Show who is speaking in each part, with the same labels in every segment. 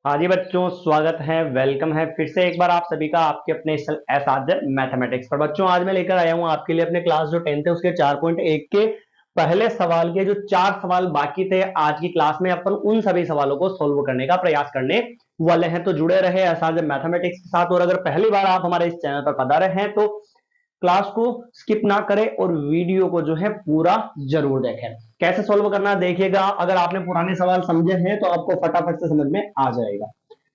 Speaker 1: हाँ जी बच्चों, स्वागत है, वेलकम है फिर से एक बार आप सभी का आपके अपने एसाध्य मैथमेटिक्स पर। बच्चों आज मैं लेकर आया हूँ आपके लिए अपने क्लास जो 10th है उसके 4.1 के पहले सवाल के जो 4 सवाल बाकी थे आज की क्लास में अपन उन सभी सवालों को सोल्व करने का प्रयास करने वाले हैं। तो जुड़े रहे एसाध्य मैथमेटिक्स के साथ। और अगर पहली बार आप हमारे इस चैनल पर पधारे हैं तो क्लास को स्किप ना करें और वीडियो को जो है पूरा जरूर देखें। कैसे सोल्व करना देखिएगा। अगर आपने पुराने सवाल समझे हैं तो आपको फटाफट से समझ में आ जाएगा।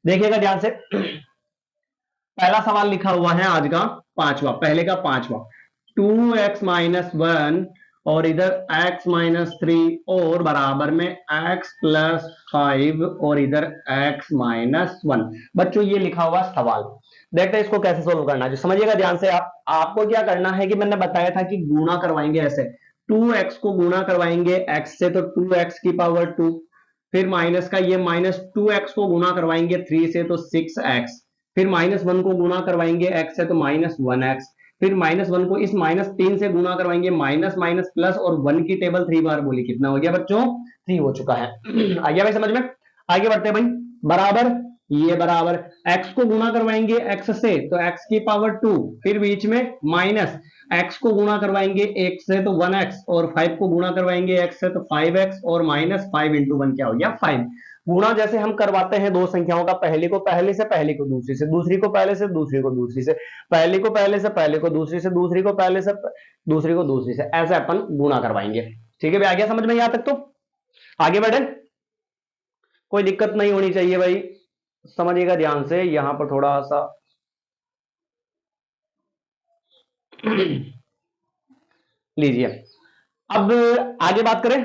Speaker 1: देखिएगा ध्यान से। पहला सवाल लिखा हुआ है आज का पांचवा, पहले का पांचवा। 2x-1 और इधर x-3 और बराबर में x+5 और इधर x-1। बच्चों ये लिखा हुआ सवाल देखते हैं इसको कैसे सोल्व करना है। जो समझिएगा ध्यान से। आपको क्या करना है कि मैंने बताया था कि गुणा करवाएंगे ऐसे। 2x को गुणा करवाएंगे x से तो 2x की पावर 2, फिर माइनस का ये -2x को गुणा करवाएंगे 3 से तो 6x, फिर -1 को गुणा करवाएंगे x से तो -1x, फिर -1 को इस -3 से गुणा करवाएंगे माइनस माइनस प्लस और 1 की टेबल 3 बार बोली कितना हो गया बच्चों? 3 हो चुका है। आ गया भाई समझ में? आगे बढ़ते हैं भाई। बराबर ये बराबर x को गुणा करवाएंगे x से तो x की पावर 2, फिर बीच में माइनस x को गुणा करवाएंगे 1 से तो 1x और 5 को गुणा करवाएंगे x से तो 5x और -5 इंटू 1 क्या हो गया? 5। गुणा जैसे हम करवाते हैं दो संख्याओं का, पहली को पहले से, पहली को दूसरी से, दूसरी को पहले से, दूसरी को दूसरी से, पहली को पहले से, पहले को दूसरी से, दूसरी को पहले से, दूसरी को दूसरी से, ऐसे अपन गुणा करवाएंगे। ठीक है भाई, आ गया समझ में? यहां तक तो आगे बढ़े, कोई दिक्कत नहीं होनी चाहिए भाई। समझिएगा ध्यान से, यहां पर थोड़ा सा लीजिए। अब आगे बात करें।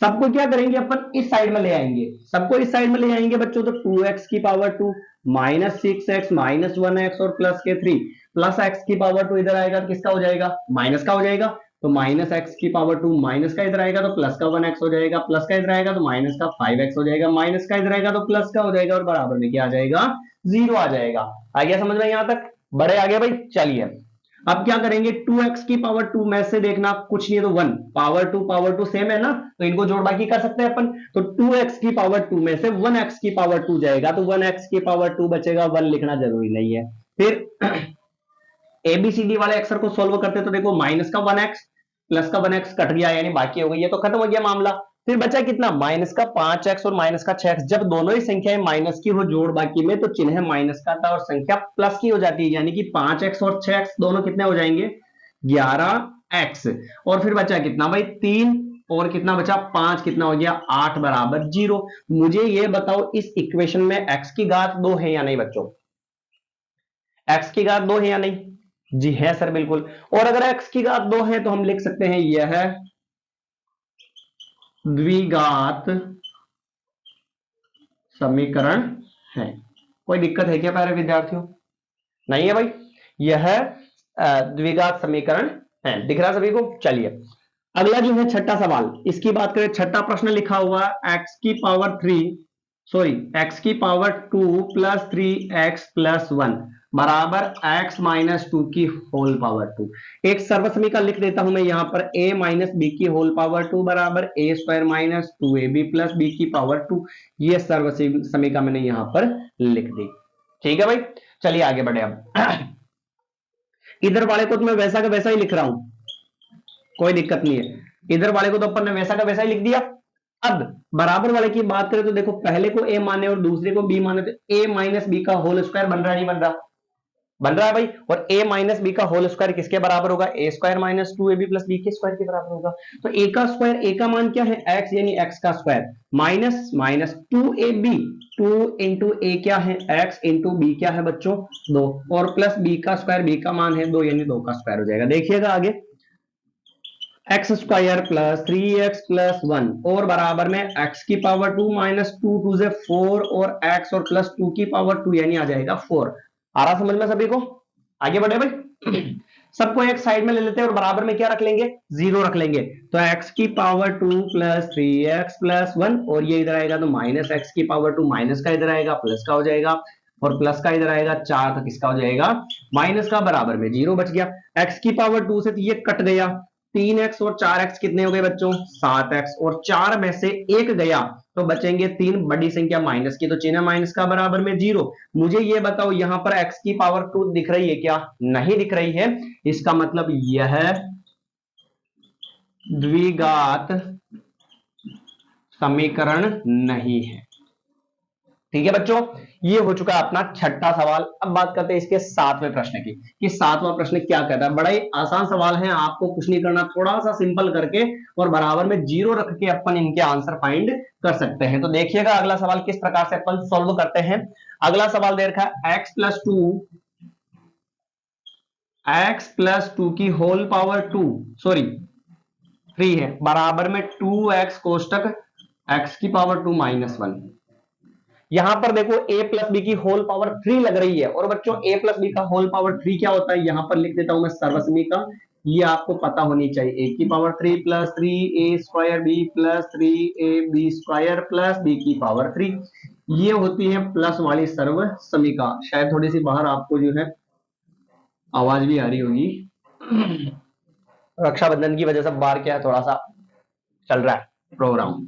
Speaker 1: सबको क्या करेंगे अपन? इस साइड में ले आएंगे, सबको इस साइड में ले आएंगे बच्चों। तो 2x की पावर 2 -6x -1x और प्लस के 3 प्लस x की पावर 2 इधर आएगा तो किसका हो जाएगा? माइनस का हो जाएगा। तो -x की पावर 2 माइनस का इधर आएगा तो प्लस का 1x हो जाएगा, प्लस का इधर आएगा तो माइनस का 5x हो जाएगा, माइनस का इधर आएगा तो प्लस का हो जाएगा और बराबर में क्या आ जाएगा? 0 आ जाएगा। आ गया समझ में यहां तक? बड़े आगे भाई। चलिए अब क्या करेंगे? 2x की पावर 2 में से देखना कुछ नहीं है तो 1, पावर 2 सेम है ना, तो इनको जोड़ बाकी कर सकते हैं अपन। तो 2x की पावर 2 में से 1x की पावर 2 जाएगा तो 1x की पावर 2 बचेगा, 1 लिखना जरूरी नहीं है। फिर एबीसीडी वाले अक्षर को सोल्व करते तो देखो माइनस का 1x प्लस का 1x कट गया यानी बाकी हो गई, ये तो खत्म हो गया मामला। फिर बचा कितना? माइनस का 5x और माइनस का 6x। जब दोनों ही संख्याएं माइनस की हो जोड़ बाकी में तो चिन्ह माइनस का था और संख्या प्लस की हो जाती है, यानी कि 5x और 6x दोनों कितने हो जाएंगे? 11x। और फिर बचा कितना भाई? 3 और कितना बचा? 5, कितना हो गया? 8 बराबर 0। मुझे ये बताओ इस इक्वेशन में x की घात 2 है या नहीं बच्चों? x की घात 2 है या नहीं? जी है सर, बिल्कुल। और अगर x की घात 2 है तो हम लिख सकते हैं यह द्विघात समीकरण है। कोई दिक्कत है क्या प्यारे विद्यार्थियों? नहीं है भाई, यह द्विघात समीकरण है। दिख रहा सभी को? चलिए अगला जो है छठा सवाल, इसकी बात करें। छठा प्रश्न लिखा हुआ x की पावर 3 x की पावर 2 प्लस 3x प्लस 1 बराबर x -2 की होल पावर 2। एक सर्व समीकरण लिख देता हूं मैं यहां पर, a - b की होल पावर 2 बराबर a² - 2ab प्लस b की पावर 2। ये सर्व समीकरण मैंने यहां पर लिख दी। ठीक है भाई, चलिए आगे बढ़े। अब इधर वाले को तो मैं वैसा का वैसा ही लिख रहा हूं, कोई दिक्कत नहीं है। इधर वाले को तो अपन ने वैसा का वैसा ही लिख दिया। अब बराबर वाले की बात करें तो देखो, पहले को a माने और दूसरे को b माने तो a - b का होल स्क्वायर बन रहा है, नहीं बन रहा? बन रहा है भाई। और a - b का होल स्क्वायर किसके बराबर होगा? a² - 2ab प्लस b के स्क्वायर के बराबर होगा। तो a का स्क्वायर, a का मान क्या है? x, यानी x का square minus minus 2ab, 2 into a क्या है? x इंटू b क्या है बच्चों? 2, और प्लस b का स्क्वायर, b का मान है 2 यानी 2 का स्क्वायर हो जाएगा। देखिएगा आगे, x square plus 3x plus 1 और बराबर में x की पावर 2 माइनस 2, 2 से 4 और x और प्लस 2 की पावर 2 यानी आ जाएगा 4। आ रहा समझ में सभी को? आगे बढ़े भाई। सबको एक साइड में ले लेते हैं और बराबर में क्या रख लेंगे? 0 रख लेंगे। तो x की पावर 2 प्लस 3x प्लस 1 और ये इधर आएगा तो माइनस x की पावर 2, माइनस का इधर आएगा प्लस का हो जाएगा और प्लस का इधर आएगा 4 तो किसका हो जाएगा? माइनस का, बराबर में 0 बच गया। x की पावर 2 से तो ये कट गया, 3x और 4x कितने हो गए बच्चों? 7x, और 4 में से 1 गया तो बचेंगे 3, बड़ी संख्या माइनस की तो चिन्ह माइनस का बराबर में 0। मुझे ये बताओ यहां पर x की पावर 2 दिख रही है क्या? नहीं दिख रही है। इसका मतलब यह द्विघात समीकरण नहीं है। ठीक है बच्चों, ये हो चुका अपना छठा सवाल। अब बात करते हैं इसके 7वें प्रश्न की कि 7वां प्रश्न क्या कहता है। बड़ा ही आसान सवाल है, आपको कुछ नहीं करना, थोड़ा सा सिंपल करके और बराबर में 0 रख के अपन इनके आंसर फाइंड कर सकते हैं। तो देखिएगा अगला सवाल किस प्रकार से अपन सॉल्व करते हैं। अगला सवाल दे रखा है x प्लस 2 की होल पावर 2 सॉरी 3 है बराबर में 2x कोष्टक x की पावर 2 माइनस 1। यहां पर देखो a प्लस बी की होल पावर 3 लग रही है, और बच्चों a प्लस बी का होल पावर 3 क्या होता है? यहां पर लिख देता हूं मैं सर्वसमीका, ये आपको पता होनी चाहिए। a की power 3 plus 3a square b plus 3ab square plus b की पावर 3, ये होती है प्लस वाली सर्वसमीका। शायद थोड़ी सी बाहर आपको जो है आवाज भी आ रही होगी, रक्षाबंधन की वजह से बाहर क्या है थोड़ा सा चल रहा है प्रोग्राम।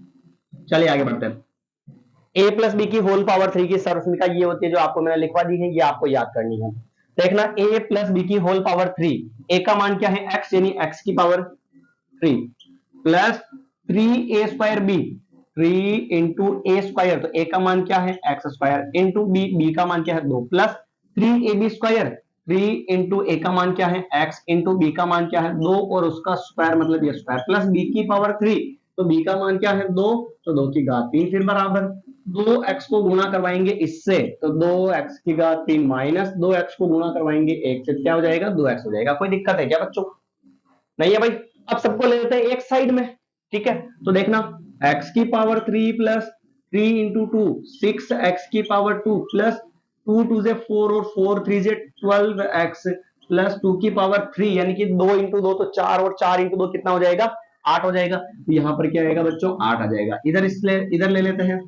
Speaker 1: चलिए आगे बढ़ते हैं। a प्लस बी की होल पावर 3 की सर्वसमीका ये होती है जो आपको मैंने लिखवा दी है, ये आपको याद करनी है। देखना a प्लस बी की होल पावर 3, a का मान क्या है? x, यानी x की power 3 plus 3a square b, 3 into a square, तो a का मान क्या है? x स्क्वायर इंटू b का मान क्या है? 2 प्लस 3ab स्क्वायर, 3 इंटू ए का मान क्या है? x इंटू b का मान क्या है? 2 और उसका स्क्वायर मतलब ये स्क्वायर प्लस b की पावर 3, तो b का मान क्या है? 2, तो 2 की घात 3 फिर बराबर 2x को गुणा करवाएंगे इससे तो 2x की घात 3 माइनस 2x को गुणा करवाएंगे 1 से, क्या हो जाएगा? 2x हो जाएगा। कोई दिक्कत है क्या बच्चों? नहीं है भाई। अब सबको ले लेते हैं एक साइड में, ठीक है। तो देखना x की पावर 3 प्लस 3 इंटू 2 6x की पावर 2 प्लस 2 2 से 4 और 4 3 से 12x प्लस 2 की पावर 3, यानी कि 2 इंटू 2 तो 4 और 4 इंटू 2 कितना हो जाएगा? 8 हो जाएगा। तो यहां पर क्या आएगा बच्चों? 8 आ जाएगा। इधर ले लेते हैं,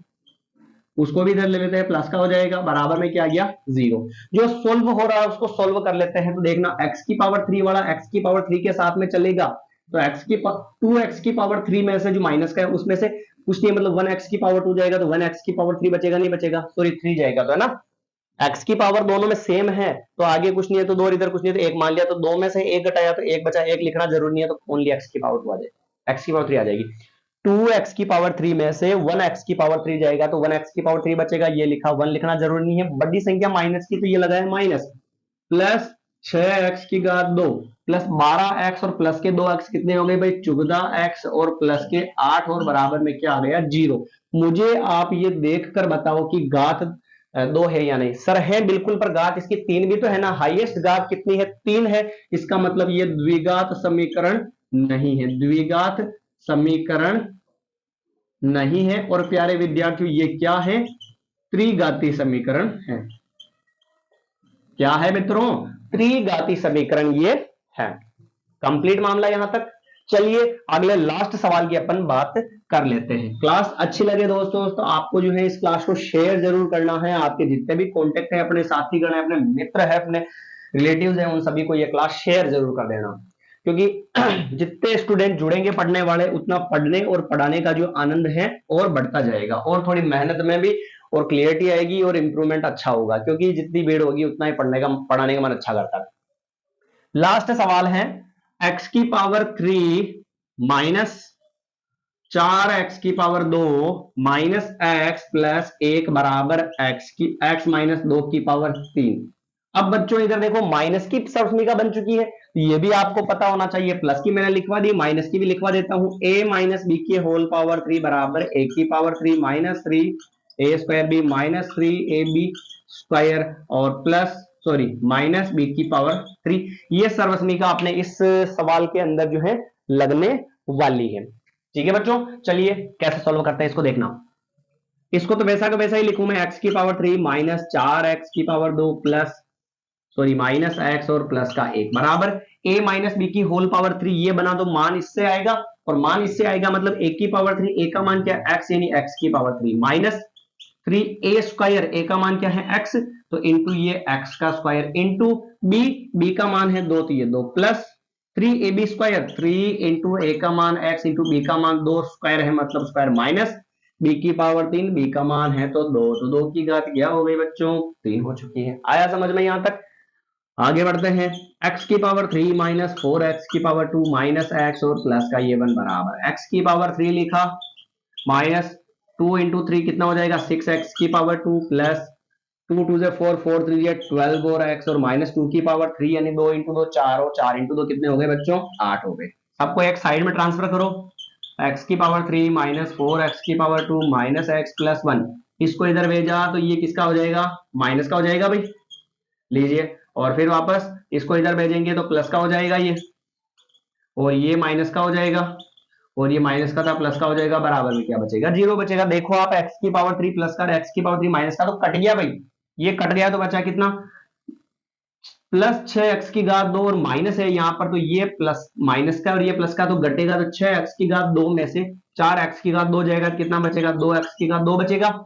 Speaker 1: उसको भी इधर ले लेते हैं, प्लस का हो जाएगा, बराबर में क्या आ गया? 0। जो सोल्व हो रहा है उसको सोल्व कर लेते हैं। तो देखना x की पावर 3 वाला x की पावर 3 के साथ में चलेगा, तो2x की पावर 3 में से जो माइनस का है उसमें से कुछ नहीं, मतलब 1x की पावर 2 जाएगा, तो 1x की पावर 3 बचेगा, नहीं बचेगा? सॉरी 3 जाएगा, तो है ना। x की पावर दोनों में सेम है तो आगे कुछ नहीं है, तो 2 इधर कुछ नहीं है तो 1 मान लिया, तो 2 में से 1 घटाया तो 1 बचा, 1 लिखना जरूरी नहीं है, तो ओनली x की पावर 2 आ जाएगी, x की पावर 3 आ जाएगी। 2x की पावर 3 में से 1x की पावर 3 जाएगा, तो 1x की पावर 3 बचेगा, ये लिखा, 1 लिखना जरूरी नहीं है। बड़ी संख्या माइनस की तो ये लगा है माइनस, प्लस 6x की घात 2 प्लस 12x और प्लस के 2x कितने हो गए भाई? 14x और प्लस के 8 और बराबर में क्या आ गया? 0। मुझे आप ये देखकर बताओ कि घात 2 है या नहीं। सर है बिल्कुल, पर घात इसकी 3 भी तो है ना। हाईएस्ट घात कितनी है? 3 है। इसका मतलब ये द्विघात समीकरण नहीं है, द्विघात समीकरण नहीं है। और प्यारे विद्यार्थियों ये क्या है? त्रिघाती समीकरण है। क्या है मित्रों? त्रिघाती समीकरण ये है। कंप्लीट मामला यहां तक। चलिए अगले लास्ट सवाल की अपन बात कर लेते हैं। क्लास अच्छी लगे दोस्तों तो आपको जो है इस क्लास को शेयर जरूर करना है। आपके जितने भी कॉन्टेक्ट है, अपने साथीगण है, अपने मित्र है, अपने रिलेटिव्स हैं, उन सभी को ये क्लास शेयर जरूर कर देना, क्योंकि जितने स्टूडेंट जुड़ेंगे पढ़ने वाले, उतना पढ़ने और पढ़ाने का जो आनंद है और बढ़ता जाएगा, और थोड़ी मेहनत में भी और क्लियरिटी आएगी और इंप्रूवमेंट अच्छा होगा, क्योंकि जितनी भीड़ होगी उतना ही पढ़ाने का मन अच्छा करता है। लास्ट सवाल है x की पावर 3 माइनस 4x की पावर 2 माइनस x प्लस 1 बराबर x माइनस 2 की पावर 3। अब बच्चों इधर देखो माइनस की समीकरण बन चुकी है, ये भी आपको पता होना चाहिए। प्लस की मैंने लिखवा दी, माइनस की भी लिखवा देता हूं। a माइनस बी की होल पावर 3 बराबर a की power 3 minus 3 a square b minus 3ab square और प्लस माइनस b की पावर 3। ये सर्वसमीका अपने इस सवाल के अंदर जो है लगने वाली है। ठीक है बच्चों, चलिए कैसे सॉल्व करते हैं इसको देखना। इसको तो वैसा का वैसा ही लिखूं मैं, x की पावर 3 माइनस 4x की पावर 2 प्लस माइनस x और प्लस का 1 बराबर a माइनस बी की होल पावर 3। ये बना दो, मान इससे आएगा और मान इससे आएगा, मतलब a की पावर 3, a का मान क्या है? x, यानी x की power 3 minus 3a square, a का मान क्या है? x, तो इंटू ये x का स्क्वायर इंटू b का मान है 2, तो ये 2 प्लस 3ab², 3 इंटू ए का मान x इंटू बी का मान 2 स्क्वायर है मतलब स्क्वायर माइनस बी की पावर 3, बी का मान है तो 2, तो 2 की घात क्या हो गई बच्चों 3 हो चुकी है। आया समझ में यहां तक? आगे बढ़ते हैं। x की पावर 3 माइनस 4x की पावर 2 माइनस x और प्लस का ये 1 बराबर x की पावर 3 लिखा माइनस 2 इंटू 3 कितना हो जाएगा 6x की पावर 2 प्लस 2 2 से 4 4 3 ये 12 और x और माइनस 2 की पावर 3 यानी 2 इंटू 2 4 और 4 इंटू 2 कितने हो गए बच्चों 8 हो गए। सबको एक साइड में ट्रांसफर करो। x की पावर 3 माइनस 4x की पावर 2 माइनस x प्लस 1 इसको इधर भेजा तो ये किसका हो जाएगा माइनस का हो जाएगा भाई, लीजिए। और फिर वापस इसको इधर भेजेंगे तो प्लस का हो जाएगा ये, और ये माइनस का हो जाएगा, और ये माइनस का था प्लस का हो जाएगा, बराबर में क्या बचेगा 0 बचेगा। देखो आप x की पावर 3 प्लस का x की पावर 3 माइनस का तो कट गया भाई, ये कट गया तो बचा कितना प्लस 6x की घात 2 और माइनस है यहाँ पर तो ये प्लस माइनस का और ये प्लस का तो घटेगा, तो 6x की घात 2 में से 4x की घात 2 जाएगा, कितना बचेगा 2x की घात 2 बचेगा।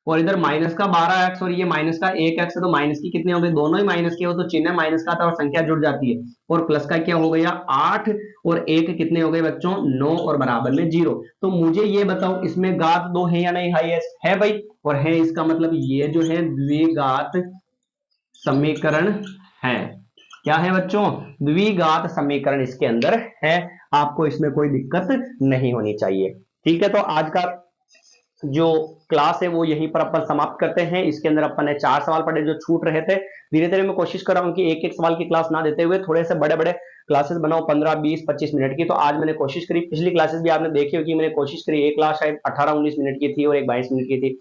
Speaker 1: और इधर माइनस का 12x और ये माइनस का 1x है तो माइनस की कितने हो गए दोनों ही माइनस के हो तो चिन्ह माइनस का था और संख्या जुड़ जाती है। और प्लस का क्या हो गया 8 और 1 कितने हो गए बच्चों 9 और बराबर में 0। तो मुझे ये बताओ इसमें घात 2 है या नहीं, हाईएस्ट है भाई, और है इसका मतलब ये जो है द्विघात समीकरण है। क्या है बच्चों द्विघात समीकरण इसके अंदर है, आपको इसमें कोई दिक्कत नहीं होनी चाहिए। ठीक है, तो आज का जो क्लास है वो यहीं पर अपन समाप्त करते हैं। इसके अंदर अपन ने 4 सवाल पढ़े जो छूट रहे थे। धीरे धीरे मैं कोशिश कर रहा हूं कि एक एक सवाल की क्लास ना देते हुए थोड़े से बड़े बड़े क्लासेस बनाओ 15 20 25 मिनट की। तो आज मैंने कोशिश करी, पिछली क्लासेस भी आपने देखी होगी, मैंने कोशिश करी एक क्लास शायद 18 19 मिनट की थी और एक 22 मिनट की थी।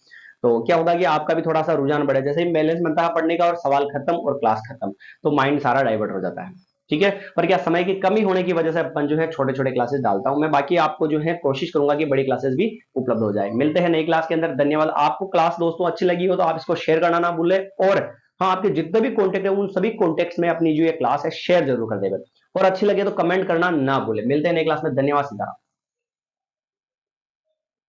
Speaker 1: तो क्या होगा कि आपका भी थोड़ा सा रुझान बढ़े, जैसे ही बैलेंस बनता है पढ़ने का और सवाल खत्म और क्लास खत्म तो माइंड सारा डाइवर्ट हो जाता है। ठीक है, पर क्या समय की कमी होने की वजह से अपन जो है छोटे छोटे क्लासेस डालता हूं मैं, बाकी आपको जो है कोशिश करूंगा कि बड़ी क्लासेस भी उपलब्ध हो जाए। मिलते हैं नई क्लास के अंदर, धन्यवाद। आपको क्लास दोस्तों अच्छी लगी हो तो आप इसको शेयर करना ना भूलें, और हाँ आपके जितने भी कॉन्टेक्ट है उन सभी कॉन्टेक्ट्स में अपनी जो ये क्लास है शेयर जरूर कर देगा, और अच्छी लगे तो कमेंट करना ना भूलें। मिलते हैं नई क्लास में, धन्यवाद, सीताराम।